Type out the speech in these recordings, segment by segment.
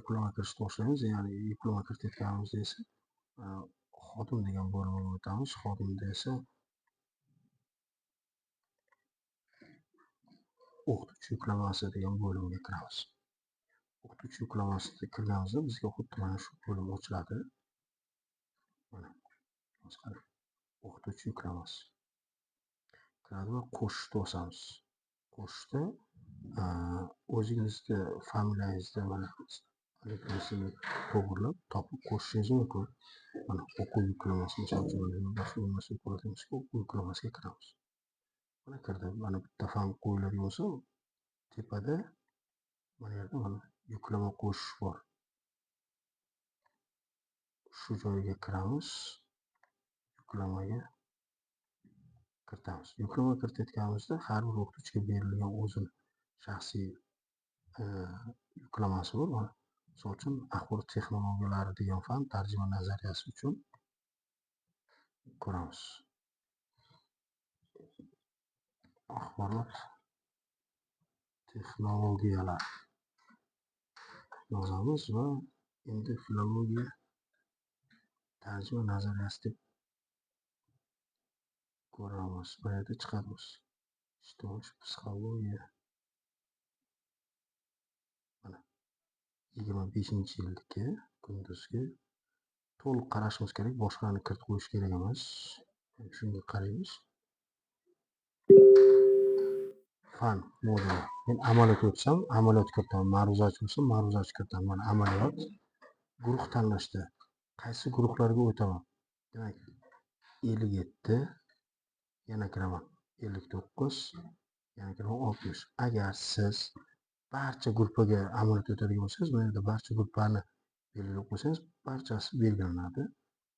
yuklama kirishni boshlaymiz. Ya'ni yuklama kiritayotganimizda esa xodim degan bo'limga o'tamiz. Xodimda esa o'qituvchi yuklamasi degan bo'limga kiramiz. O'qituvchi yuklamasida kirganimizda bizga xuddi mana shu bo'lim ochiladi. Mana o'qituvchi yuklamasi kiradi va qo'shishni bosamiz. Qo'shishda o'zingizni familiyangizni mana aniqlasini to'g'rilab topib qo'shishingiz mumkin. Mana o'quv yuklamasi o'quv yuklamasiga kiramiz. Mana kirdi. Mana bitta fan qo'yiladigan bo'lsa, tepada mana yerda mana yuklama qo'shish bor. Shu joyga kiramiz. Yuklamaga kiritamiz. Yuklama kiritayotganimizda har bir o'qituvchiga berilgan o'zini shaxsiy yuklamasi bor. Mana misol uchun axborot texnologiyalari degan fan tarjima nazariyasi uchun ko'ramiz. Axborot texnologiyalari yozamiz va endi filologiya tarjima nazariyasi deb ko'ramiz. Bu yerda chiqamiz. Ijtimoiy psixologiya. Mana 25-yildagi kunduzgi to'liq qarashimiz kerak. Boshqalarni kiritib qo'yish kerak emas. Shunga qaraymiz. Fan moduli. Men amaliyot o'tsam, amaliyot kiritaman. Ma'ruzachi bo'lsa, ma'ruzachi kiritaman. Mana amaliyot. Guruh tanlashda qaysi guruhlarga o'taman? Demak, 57, yana kiraman. 59, yana kiraman 60. Agar siz barcha gruppaga amaliyot o'tadigan bo'lsangiz, bu yerda barcha gruppalarni belgilab qo'ysangiz, barchasi belgilanadi.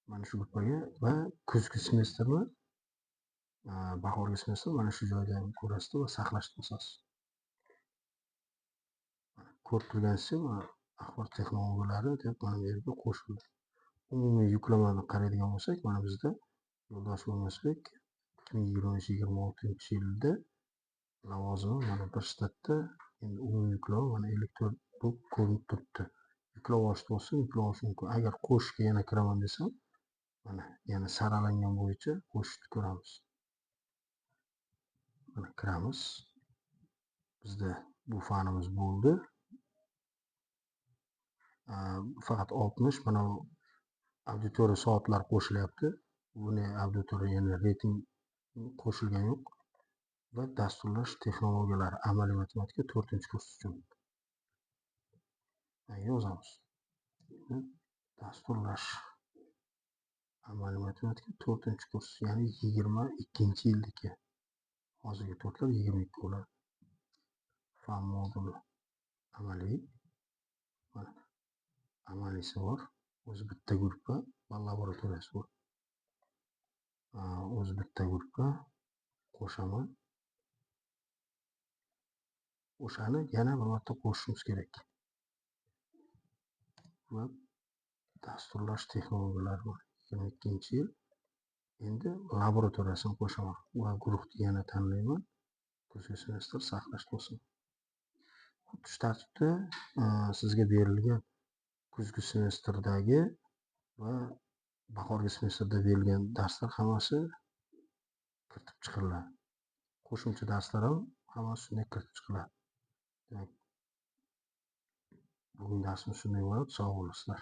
Mana shu gruppaga va kuzgi semestrni bahorgi semestr mana shu joydan ko'rasiz va saqlashni bosasiz. Ko'rib turganingizdek, axborot texnologiyalari deb mana bu yerga qo'shildi. Umumiy yuklamani qaraydigan bo'lsak, mana bizda Yo'ldosh O'lmasbek 2023-26-yilda lavozimi mana bir shtatda, endi umumiy yuklama mana elektron bo'lib ko'rinib turibdi. Yuklab olishni bo'lsa, yuklab olish mumkin. Agar qo'shishga yana kiraman desam, mana yana saralangan bo'yicha qo'shishni ko'ramiz. Mana kiramiz. Bizda bu fanimiz bo'ldi. Faqat 60 mana auditoriya soatlar qo'shilyapti. Buni auditoriya yana reyting qo'shilgan yo'q. Va dasturlash texnologiyalari amaliy matematika 4-kurs uchun yozamiz. Dasturlash amaliy matematika 4-kurs, ya'ni 22-yildagi. Hozirgi to'rtlar 22 bo'ladi. Fan moduli amaliy. Mana amaliysi bor. O'zi bitta gruppa va laboratoriyasi bor. O'zi bitta gruppa qo'shaman. O'shani yana bir marta qo'shishimiz kerak. Va dasturlash texnologiyalari bor. 22-yil. Endi laboratoriyasini qo'shaman va guruhni yana tanlayman. Kuzgi semestr saqlash bo'lsin. Xuddi shu tartibda sizga berilgan kuzgi semestrdagi va bahorgi semestrda berilgan darslar hammasi kiritib chiqariladi. Qo'shimcha darslar ham hammasi shunday kiritib chiqiladi. Demak, bugun darsimiz shunday bo'ladi. Sog' bo'lasizlar.